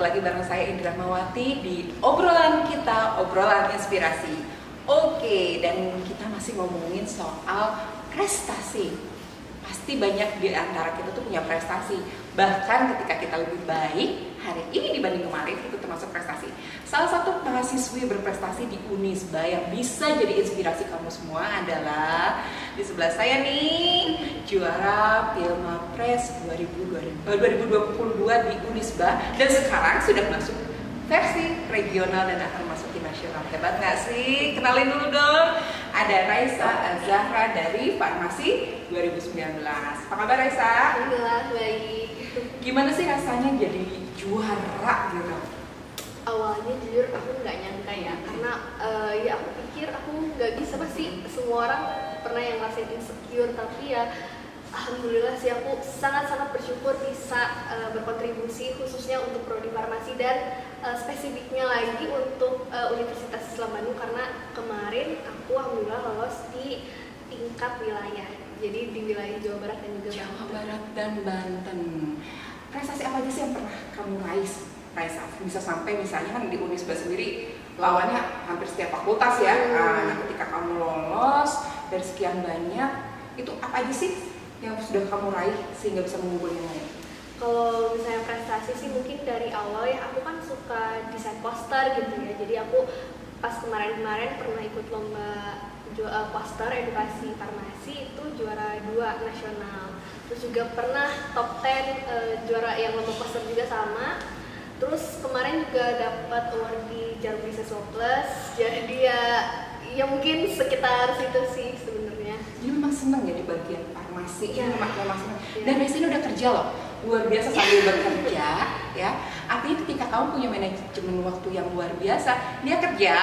lagi bareng saya Indra Mawati di obrolan kita, obrolan inspirasi. Oke, dan kita masih ngomongin soal prestasi. Pasti banyak di antara kita tuh punya prestasi. Bahkan ketika kita lebih baik hari ini dibanding kemarin, itu termasuk prestasi. Salah satu mahasiswi berprestasi di Unisba yang bisa jadi inspirasi kamu semua adalah di sebelah saya nih, juara Pilmapres 2022 di Unisba, dan sekarang sudah masuk versi regional dan akan masuk di nasional. Hebat nggak sih? Kenalin dulu dong. Ada Raisa Azahra dari Farmasi 2019. Apa kabar Raisa? Alhamdulillah baik. Gimana sih rasanya jadi juara gitu? Awalnya jujur aku nggak nyangka ya, karena ya aku pikir aku nggak bisa, pasti semua orang pernah yang ngerasain insecure, tapi ya alhamdulillah sih aku sangat-sangat bersyukur bisa berkontribusi khususnya untuk prodi farmasi dan spesifiknya lagi untuk Universitas Islam Bandung, karena kemarin aku alhamdulillah lolos di tingkat wilayah, jadi di wilayah Jawa Barat dan juga Jawa Barat dan Banten. Prestasi apa aja sih yang pernah kamu raih, Raisa? Bisa sampai misalnya kan di Unisba sendiri lawannya hampir setiap fakultas ya. Nah, ketika kamu lolos dari sekian banyak, itu apa aja sih yang sudah kamu raih sehingga bisa mengungguli yang lain? Kalau misalnya prestasi sih mungkin dari awal ya, aku kan suka desain poster gitu ya, jadi aku pas kemarin-kemarin pernah ikut lomba poster edukasi farmasi, itu juara 2 nasional. Terus juga pernah top 10 juara yang lomba poster juga sama. Terus kemarin juga dapat award di Jarum Beasiswa Plus, jadi ya mungkin sekitar situ sih sebenarnya. Jadi memang seneng ya di bagian farmasi, Ya. memang seneng. Ya. Dan Raisa ini udah kerja loh, luar biasa sambil bekerja ya. Artinya ketika kamu punya manajemen waktu yang luar biasa, dia kerja,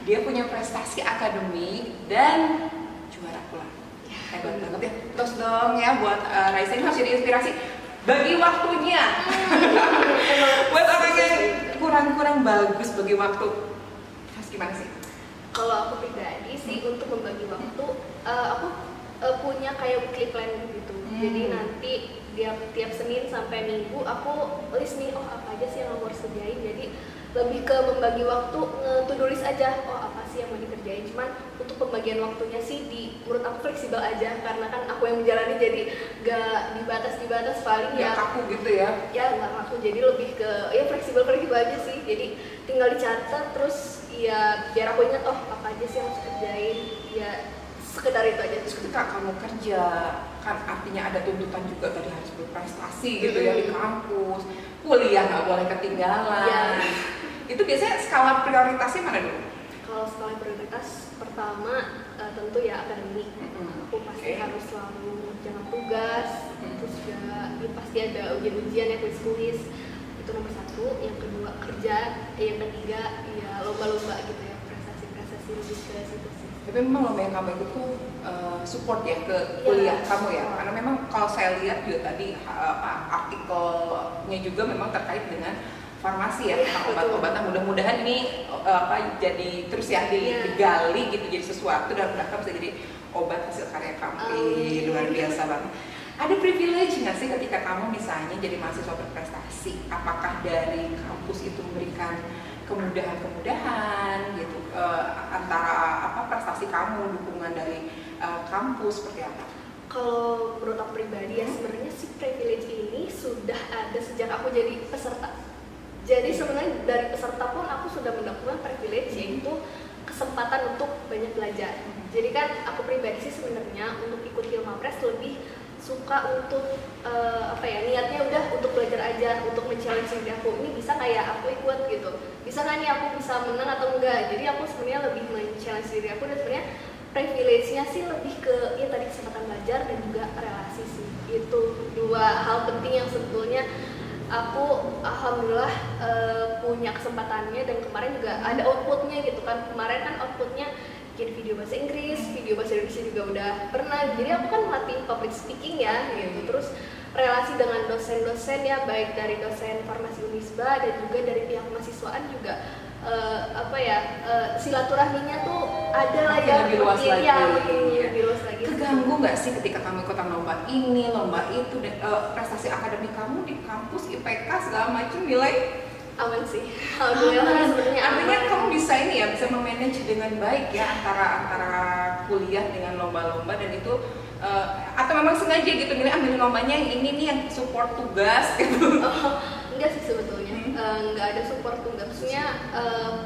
dia punya prestasi akademik dan juara pula. Hebat banget ya. Terus dong ya buat Raisa ini harus jadi inspirasi. Bagi waktunya. Buat orang yang kurang bagus bagi waktu, harus gimana sih? Kalau aku pribadi sih untuk membagi waktu, aku punya kayak weekly plan gitu. Jadi nanti tiap Senin sampai Minggu aku list nih, oh apa aja sih yang aku harus kerjain. Jadi lebih ke membagi waktu, to-do list aja, oh apa sih yang mau dikerjain. Cuman untuk pembagian waktunya sih menurut aku fleksibel aja, karena kan aku yang menjalani, jadi gak dibatas paling ya Kaku gitu ya? Ya nggak kaku, jadi lebih ke ya fleksibel aja sih. Jadi tinggal dicatat, terus ya biar aku ingat oh apa aja sih yang harus kerjain, ya sekedar itu aja. Terus ketika kamu kerja, kan artinya ada tuntutan juga tadi harus berprestasi gitu ya di kampus, kuliah nggak boleh ketinggalan. Ya. Itu biasanya skala prioritasnya mana dulu? Kalau skala prioritas pertama tentu ya akademik. Aku pasti harus selalu mengerjakan tugas, terus juga ya pasti ada ujian-ujian ya, kuis-kuis, itu nomor 1. Yang kedua kerja, yang ketiga ya lomba-lomba gitu ya, prestasi lebih ke situ sih. Tapi memang lomba yang kamu ikut tuh support ya ke kuliah kamu ya, karena memang kalau saya lihat juga tadi artikelnya juga memang terkait dengan farmasi ya, tentang obat-obatan. Mudah-mudahan ini jadi terus ya digali gitu, jadi sesuatu dan bahkan bisa jadi obat hasil karya kamu. Luar biasa banget. Ada privilege nggak sih ketika kamu misalnya jadi mahasiswa berprestasi? Apakah dari kampus itu memberikan kemudahan gitu antara prestasi kamu, dukungan dari kampus seperti apa? Kalau menurut aku pribadi ya, sebenarnya si privilege ini sudah ada sejak aku jadi peserta. Jadi sebenarnya dari peserta pun aku sudah mendapatkan privilege, yaitu kesempatan untuk banyak belajar. Jadi kan aku pribadi sih sebenarnya untuk ikut Pilmapres lebih suka untuk niatnya udah untuk belajar aja, untuk men-challenge diri aku, ini bisa nggak ya aku ikut gitu, bisa nggak nih aku bisa menang atau enggak. Jadi aku sebenarnya lebih men-challenge diri aku, dan sebenarnya privilege-nya sih lebih ke ya tadi kesempatan belajar dan juga relasi sih. Itu 2 hal penting yang sebetulnya aku alhamdulillah punya kesempatannya, dan kemarin juga ada outputnya gitu kan. Kemarin kan outputnya bikin video bahasa Inggris, video bahasa Indonesia juga udah pernah. Jadi aku kan melatih public speaking ya gitu. Terus relasi dengan dosen-dosen ya, baik dari dosen farmasi Unisba dan juga dari pihak mahasiswaan juga silaturahminya tuh ada lah ya, lebih luas lagi. Lebih luas lagi. Terganggu nggak sih ketika kamu ikutan lomba ini, lomba itu, prestasi akademik kamu di kampus IPK segala macam nilai Aman sih, alhamdulillah. Sebenarnya Artinya aman. kamu bisa ini ya, bisa memanage dengan baik ya antara kuliah dengan lomba-lomba, dan itu atau memang sengaja gitu milih ambil lombanya yang ini nih yang support tugas gitu. Enggak sih sebetulnya, nggak ada support tugas. Maksudnya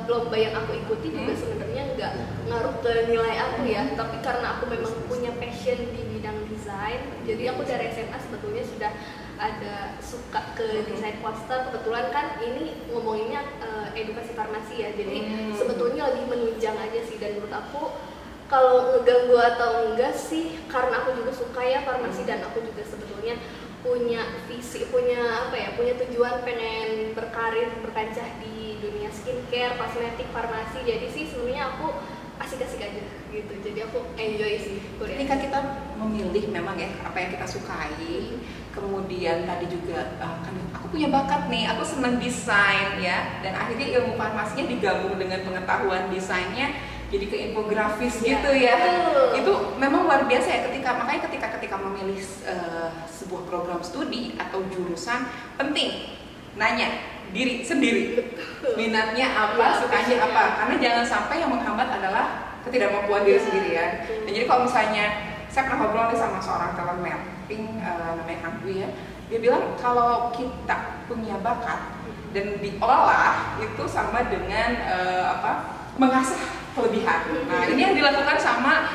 lomba yang aku ikuti juga sebenarnya nggak ngaruh ke nilai aku ya, tapi karena aku memang punya passion di bidang desain, jadi aku dari SMA sebetulnya sudah ada suka ke desain poster. Kebetulan kan ini ngomonginnya edukasi farmasi ya, jadi sebetulnya lebih menunjang aja sih. Dan menurut aku kalau ngeganggu atau enggak sih, karena aku juga suka ya farmasi, dan aku juga sebetulnya punya visi, punya tujuan pengen berkarir, berkancah di dunia skincare, kosmetik, farmasi. Jadi sih sebenarnya aku asik-asik aja gitu, jadi aku enjoy sih kuliah. Ketika kita memilih memang ya apa yang kita sukai, kemudian tadi juga kan aku punya bakat nih, aku senang desain ya, dan akhirnya ilmu farmasinya digabung dengan pengetahuan desainnya jadi ke infografis gitu ya. Itu memang luar biasa ya, makanya ketika memilih sebuah program studi atau jurusan, penting nanya diri sendiri minatnya apa, sukanya apa, karena jangan sampai yang menghambat adalah ketidakmampuan diri sendiri ya. Dan jadi kalau misalnya saya pernah ngobrol nih sama seorang talent mapping namanya Kang Dwi ya, dia bilang kalau kita punya bakat dan diolah itu sama dengan mengasah kelebihan. Nah ini yang dilakukan sama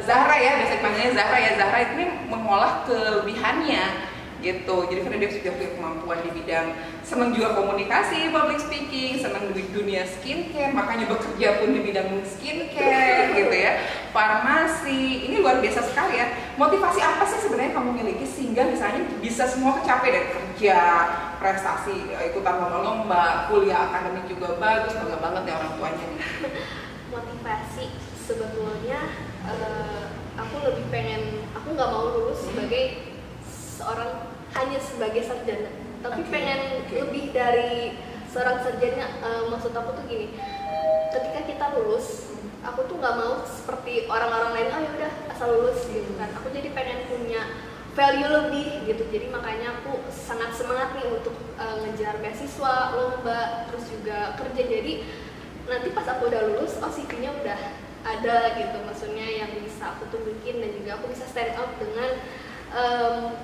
Zahra ya, biasa dipanggilnya Zahra ya. Zahra ini mengolah kelebihannya gitu. Jadi karena dia sudah punya kemampuan di bidang, senang juga komunikasi, public speaking, senang di dunia skincare, makanya bekerja pun di bidang skincare gitu ya, farmasi. Ini luar biasa sekali ya. Motivasi apa sih sebenarnya kamu miliki sehingga misalnya bisa semua kecapai, dari kerja, prestasi, ikutan lomba-lomba, kuliah akademik juga bagus, bangga banget ya orang tuanya nih. Motivasi sebetulnya aku lebih pengen, aku nggak mau lulus sebagai seorang hanya sebagai sarjana, tapi pengen lebih dari seorang sarjana. Maksud aku tuh gini, ketika kita lulus, aku tuh nggak mau seperti orang-orang lain, oh ya udah asal lulus gitu kan. Aku jadi pengen punya value lebih gitu, jadi makanya aku sangat semangat nih untuk ngejar beasiswa, lomba, terus juga kerja. Jadi nanti pas aku udah lulus, CV-nya udah ada gitu, maksudnya yang bisa aku tunjukin, dan juga aku bisa stand out dengan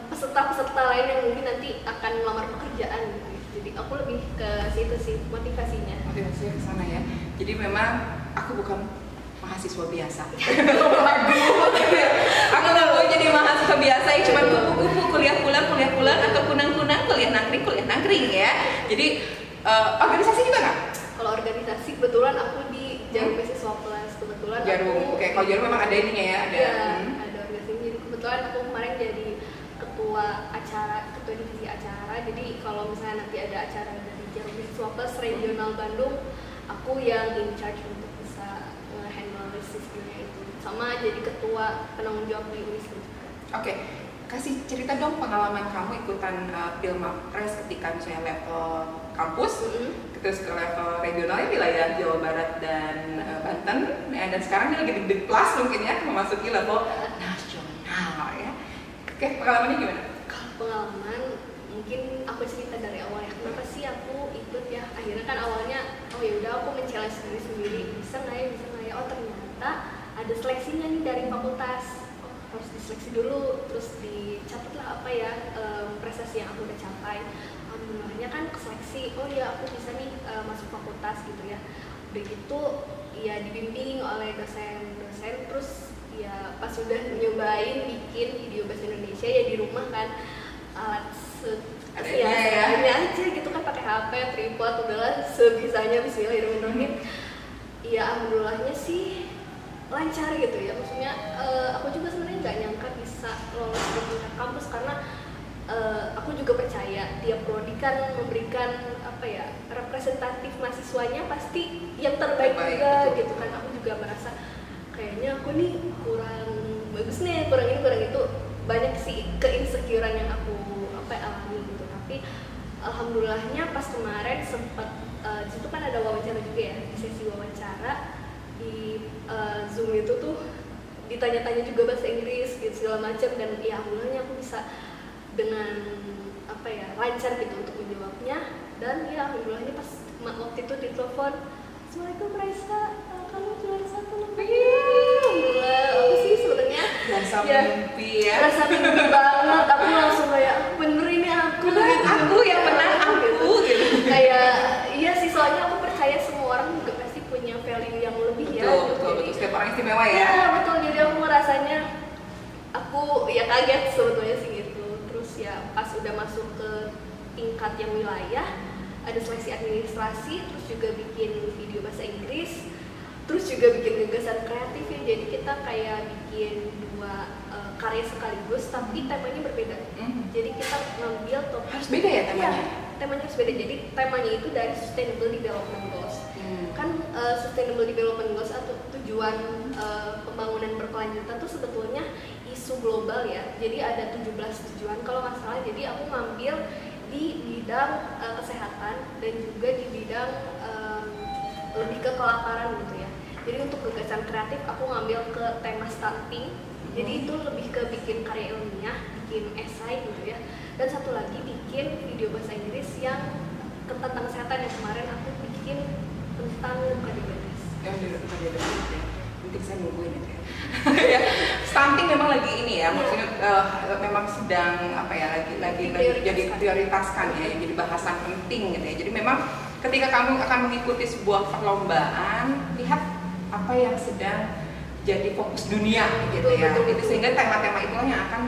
peserta-peserta lain yang mungkin nanti akan melamar pekerjaan gitu. Jadi aku lebih ke situ sih motivasinya. Motivasinya ke sana ya. Jadi memang aku bukan mahasiswa biasa. Aku nggak mau jadi mahasiswa biasa yang cuma kupu-kupu kuliah pulang atau kunang-kunang kuliah nangkring ya. Jadi organisasi juga nggak? Kalau organisasi kebetulan aku di Jarum Beasiswa Plus, kebetulan. Jarum, oke. Kalau Jarum memang ada ininya ya, ada. Ada organisasi. Jadi kebetulan aku kemarin jadi ketua divisi acara. Jadi kalau misalnya nanti ada acara dari Jarum Beasiswa Plus regional Bandung, aku yang in charge untuk bisa handle sistemnya itu. Sama jadi ketua penanggung jawab di Unisba juga. Oke. Kasih cerita dong pengalaman kamu ikutan Pilmapres ketika misalnya level kampus, terus ke level regionalnya wilayah Jawa Barat dan Banten, dan sekarang dia lagi di plus mungkin ya memasuki level nasional ya. Oke, pengalamannya gimana? Kalau pengalaman mungkin aku cerita dari awal ya, kenapa sih aku ikut ya. Akhirnya kan awalnya oh ya udah aku men-challenge sendiri, bisa nggak ya, oh ternyata ada seleksinya nih dari fakultas. Harus diseleksi dulu, terus dicatatlah apa ya prestasi yang aku udah capai. Alhamdulillahnya kan keseleksi, oh ya aku bisa nih masuk fakultas gitu ya. Udah gitu ya dibimbing oleh dosen-dosen, terus ya pas sudah nyobain bikin video bahasa Indonesia ya di rumah kan, alat seadanya aja gitu kan, pakai HP, tripod, udahlah sebisanya, bismillahirrahmanirrahim. Ya alhamdulillahnya sih lancar gitu ya, maksudnya aku juga sebenarnya nggak nyangka bisa lolos di tingkat kampus, karena aku juga percaya tiap prodi kan memberikan apa ya, representatif mahasiswanya pasti yang terbaik juga gitu kan. Aku juga merasa kayaknya aku nih kurang bagus nih, kurang ini kurang itu, banyak sih keinsecurean yang aku alami gitu. Tapi alhamdulillahnya pas kemarin sempat situ kan ada wawancara juga ya, di sesi wawancara di Zoom itu tuh ditanya-tanya juga bahasa Inggris gitu segala macam, dan ya alhamdulillahnya aku bisa dengan apa ya lancar gitu untuk menjawabnya. Dan ya alhamdulillahnya pas waktu itu ditelepon, Assalamualaikum Raisa, kamu juara 1 lomba. Alhamdulillah, aku sih sebenarnya Rasa ya, mimpi ya. rasa mimpi banget. Aku langsung kayak bener ini aku, Bener, aku yang menang, aku gitu. Kayak iya sih, soalnya aku percaya semua orang juga pasti punya value yang lebih ya. Betul, setiap orang istimewa ya. Iya betul, jadi aku ngerasanya aku ya kaget sebetulnya sih gitu. Terus ya pas udah masuk ke tingkat yang wilayah, ada seleksi administrasi, terus juga bikin video bahasa Inggris, terus juga bikin gagasan kreatif ya. Jadi kita kayak bikin 2 karya sekaligus tapi temanya berbeda. Jadi kita ngambil topik Harus beda ya temanya? Ya, temanya harus beda. Jadi temanya itu dari Sustainable Development Goals. Kan Sustainable Development Goals atau tujuan pembangunan berkelanjutan itu sebetulnya isu global ya. Jadi ada 17 tujuan kalau nggak salah. Jadi aku ngambil di bidang kesehatan dan juga di bidang lebih ke kelaparan gitu ya. Jadi untuk gagasan kreatif aku ngambil ke tema stunting. Jadi itu lebih ke bikin karya ilmiah, bikin esai gitu ya. Dan satu lagi bikin video bahasa Inggris yang tentang kesehatan, yang kemarin aku bikin tentang luka diabetes. Luka diabetes ya. Nanti saya nungguin itu ya. Ya, stunting memang lagi ini ya, maksudnya memang sedang apa ya, lagi jadi prioritaskan ya, jadi bahasan penting gitu ya. Jadi memang ketika kamu akan mengikuti sebuah perlombaan, lihat apa yang sedang jadi fokus dunia gitu ya. Itu sehingga tema-tema itulah yang akan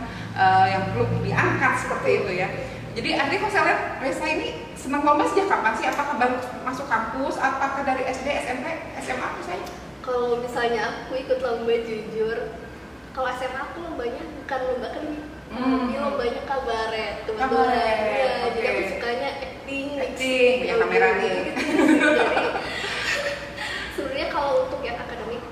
yang perlu diangkat seperti itu ya. Jadi artinya kalau saya lihat Raisa ini senang lomba sejak kapan sih? Apakah baru masuk kampus? Apakah dari SD, SMP, SMA misalnya? Kalau misalnya aku ikut lomba jujur, kalau SMA aku lombanya bukan lomba akademik, tapi lombanya kabaret. Kabaret, ya, okay. Jadi aku sukanya acting, punya kamera nih. Jadi sebenarnya kalau untuk yang akademik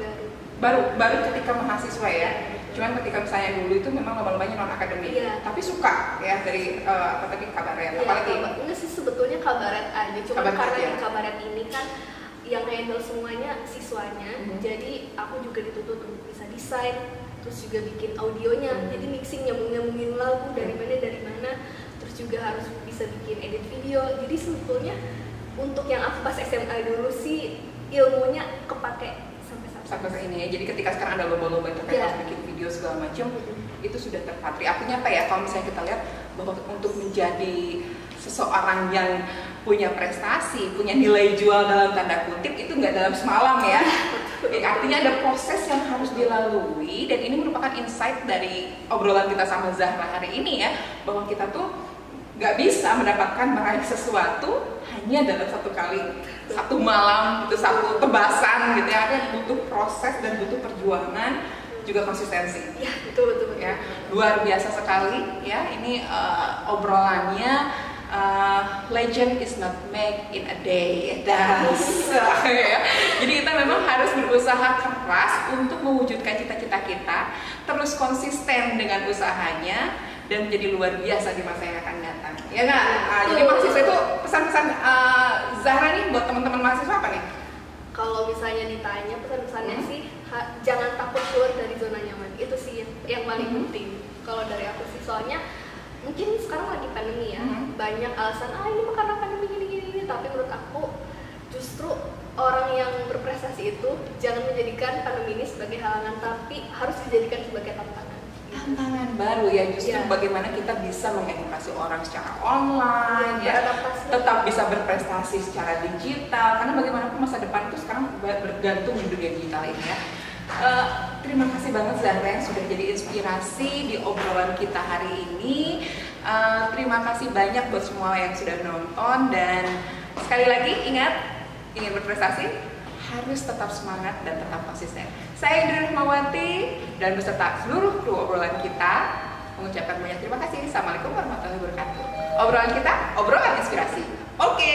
baru ketika mahasiswa ya. Cuman ketika misalnya dulu itu memang lomba-lombanya non akademik, tapi suka ya dari apa tadi kabaret, apalagi enggak sih sebetulnya kabaret aja. Cuma karena aja. di kabaret ini kan yang handle semuanya siswanya, jadi aku juga dituntut untuk bisa desain, terus juga bikin audionya, jadi mixing, nyambungin lagu dari mana, terus juga harus bisa bikin edit video. Jadi sebetulnya untuk yang aku pas SMA dulu sih ilmunya kepake sampai ke ini ya. Jadi ketika sekarang ada lomba-lomba terkait harus bikin video segala macam, itu sudah terpatri. Artinya apa ya? Kalau misalnya kita lihat bahwa untuk menjadi seseorang yang punya prestasi, punya nilai jual dalam tanda kutip itu nggak dalam semalam ya. Artinya ada proses yang harus dilalui, dan ini merupakan insight dari obrolan kita sama Zahra hari ini ya, bahwa kita tuh nggak bisa mendapatkan meraih sesuatu hanya dalam satu malam, itu satu tebasan gitu ya. Artinya butuh proses dan butuh perjuangan, juga konsistensi. Ya betul. Ya, luar biasa sekali ya. Ini obrolannya. Legend is not made in a day. Jadi kita memang harus berusaha keras untuk mewujudkan cita-cita kita, terus konsisten dengan usahanya, dan menjadi luar biasa di masa yang akan datang. Ya nggak? Jadi mahasiswa itu pesan-pesan Zahra nih buat teman-teman mahasiswa apa nih? Kalau misalnya ditanya pesan-pesannya sih, jangan takut keluar dari zona nyaman. Itu sih yang paling penting. Kalau dari aku sih, soalnya mungkin sekarang lagi pandemi ya, banyak alasan ini mah karena pandemi gini. Tapi menurut aku justru orang yang berprestasi itu jangan menjadikan pandemi ini sebagai halangan, tapi harus dijadikan sebagai tantangan baru ya. Justru bagaimana kita bisa mengedukasi orang secara online ya, tetap bisa berprestasi secara digital, karena bagaimanapun masa depan itu sekarang bergantung di dunia digital ini ya. Terima kasih banget Zahra yang sudah jadi inspirasi di obrolan kita hari ini. Terima kasih banyak buat semua yang sudah nonton, dan sekali lagi ingat, ingin berprestasi harus tetap semangat dan tetap konsisten. Saya Indri Rahmawati dan beserta seluruh kru obrolan kita mengucapkan banyak terima kasih. Assalamualaikum warahmatullahi wabarakatuh. Obrolan kita, obrolan inspirasi. Oke.